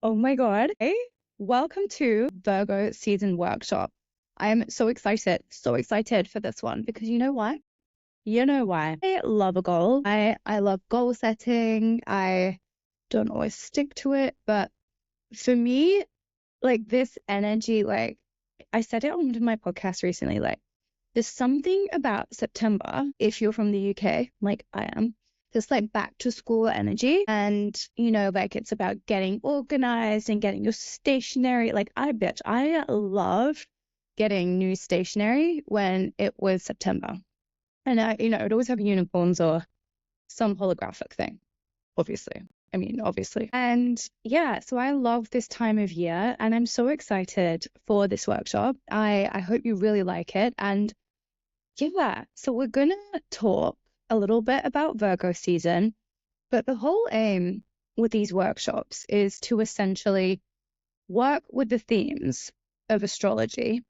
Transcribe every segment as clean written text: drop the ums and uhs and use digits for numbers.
Oh my God. Hey, welcome to Virgo Season Workshop. I am so excited for this one because you know why? You know why? I love a goal. I love goal setting. I don't always stick to it, but for me, like this energy, like I said it on my podcast recently, like there's something about September, if you're from the UK, like I am, this like back to school energy. And, like it's about getting organized and getting your stationery. Like I loved getting new stationery when it was September. And it'd always have unicorns or some holographic thing, obviously. Obviously. And yeah, so I love this time of year and I'm so excited for this workshop. I hope you really like it. And yeah, so we're going to talk a little bit about Virgo season, but the whole aim with these workshops is to essentially work with the themes of astrology.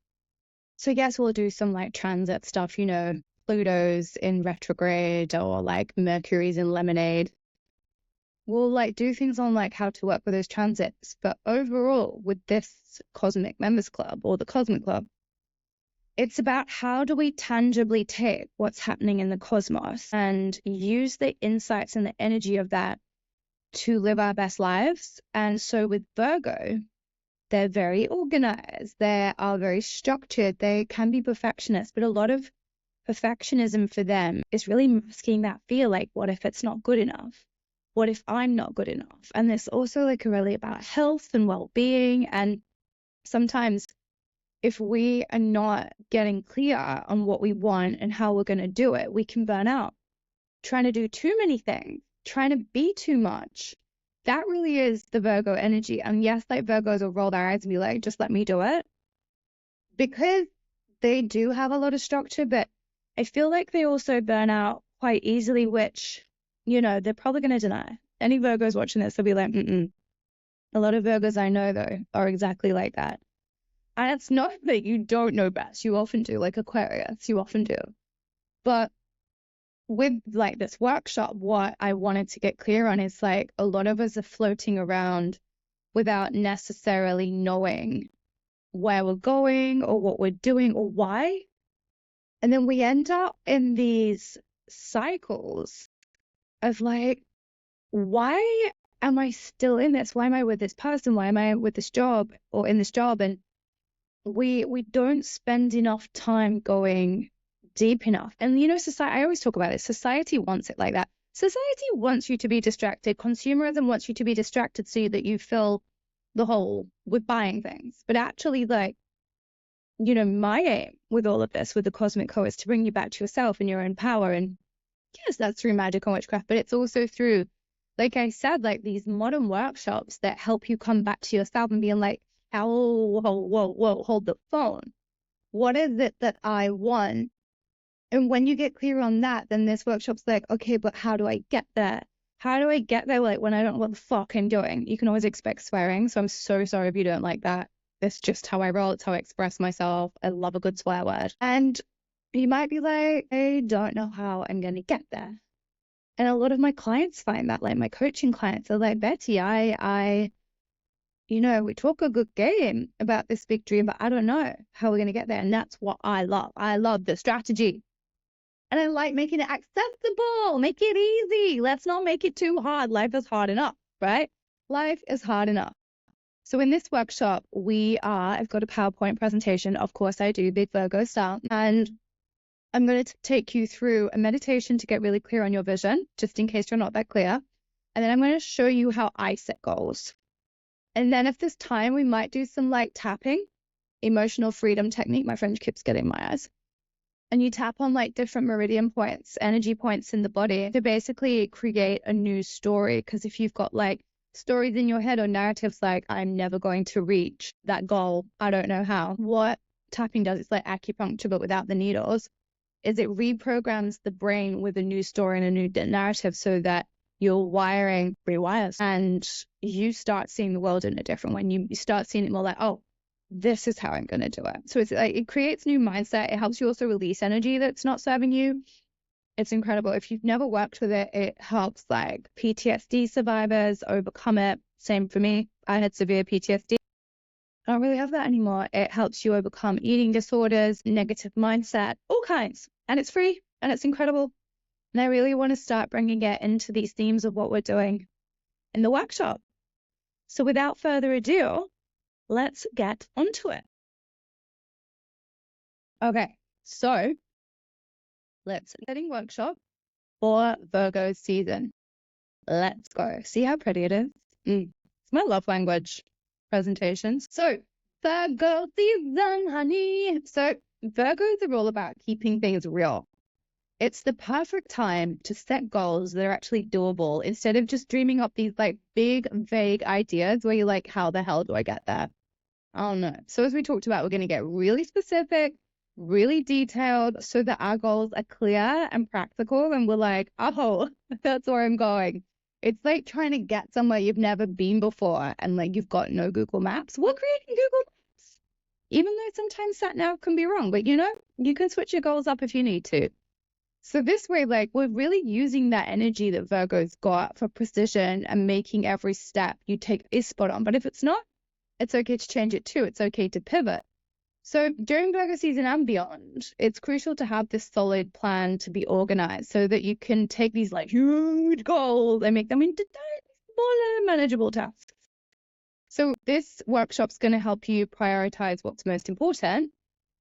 So yes, we'll do some like transit stuff, Pluto's in retrograde or like Mercury's in lemonade. We'll like do things on like how to work with those transits. But overall, with this Cosmic Members Club or the Cosmic Club, it's about how do we tangibly take what's happening in the cosmos and use the insights and the energy of that to live our best lives. And so with Virgo, they're very organized. They are very structured. They can be perfectionists, but a lot of perfectionism for them is really masking that fear. Like, what if it's not good enough? What if I'm not good enough? And it's also like really about health and well-being. And sometimes if we are not getting clear on what we want and how we're going to do it, we can burn out. Trying to do too many things, trying to be too much. That really is the Virgo energy. And yes, like Virgos will roll their eyes and be like, just let me do it. Because they do have a lot of structure, but I feel like they also burn out quite easily, which, they're probably going to deny. Any Virgos watching this, they'll be like, A lot of Virgos I know, though, are exactly like that. And it's not that you don't know best. You often do, like Aquarius, you often do. But with like this workshop, what I wanted to get clear on is like a lot of us are floating around without necessarily knowing where we're going or what we're doing or why. And then we end up in these cycles of like, why am I still in this? Why am I with this person? Why am I with this job or in this job? And we don't spend enough time going deep enough. And society, I always talk about it, society wants it like that. Society wants you to be distracted. Consumerism wants you to be distracted so that you fill the hole with buying things. But actually, like, my aim with all of this, with the Cosmic Co, is to bring you back to yourself and your own power. And yes, that's through magic and witchcraft, but it's also through, like I said, like these modern workshops that help you come back to yourself and being like, oh, whoa, hold the phone. What is it that I want? And when you get clear on that, then this workshop's like, okay, but how do I get there? How do I get there, like, when I don't know what the fuck I'm doing? You can always expect swearing, so I'm so sorry if you don't like that. It's just how I roll. It's how I express myself. I love a good swear word. And you might be like, I don't know how I'm going to get there. And a lot of my clients find that, like my coaching clients are like, Betty, we talk a good game about this big dream, but I don't know how we're going to get there. And that's what I love. I love the strategy. And I like making it accessible, make it easy. Let's not make it too hard. Life is hard enough, right? Life is hard enough. So in this workshop, I've got a PowerPoint presentation. Of course I do, big Virgo style. And I'm going to take you through a meditation to get really clear on your vision, just in case you're not that clear. And then I'm going to show you how I set goals. And then if there's time, we might do some like tapping, emotional freedom technique. My friend keeps getting my eyes. And you tap on like different meridian points, energy points in the body to basically create a new story. Because if you've got like stories in your head or narratives like, I'm never going to reach that goal, I don't know how. What tapping does, it's like acupuncture, but without the needles, is it reprograms the brain with a new story and a new narrative so that your wiring rewires and you start seeing the world in a different way. You start seeing it more like, oh, this is how I'm going to do it. So it's like it creates new mindset. It helps you also release energy that's not serving you. It's incredible. If you've never worked with it, it helps like PTSD survivors overcome it. Same for me. I had severe PTSD. I don't really have that anymore. It helps you overcome eating disorders, negative mindset, all kinds. And it's free and it's incredible. And I really want to start bringing it into these themes of what we're doing in the workshop. So without further ado, let's get onto it. Okay, so let's setting workshop for Virgo season. Let's go. See how pretty it is? It's my love language presentations. So Virgo season, honey. So Virgos are all about keeping things real. It's the perfect time to set goals that are actually doable instead of just dreaming up these like big, vague ideas where you're like, how the hell do I get there? I don't know. So as we talked about, we're going to get really specific, really detailed so that our goals are clear and practical. And we're like, oh, that's where I'm going. It's like trying to get somewhere you've never been before and like you've got no Google Maps. We're creating Google Maps. Even though sometimes sat nav can be wrong, but you know, you can switch your goals up if you need to. So this way, like we're really using that energy that Virgo's got for precision and making every step you take is spot on. But if it's not, it's okay to change it too. It's okay to pivot. So during Virgo season and beyond, it's crucial to have this solid plan to be organized so that you can take these like huge goals and make them into smaller, manageable tasks. So this workshop's going to help you prioritize what's most important,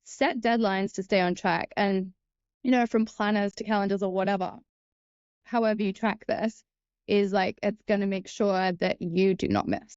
set deadlines to stay on track, and you know, from planners to calendars or whatever, however you track this, is like it's going to make sure that you do not miss.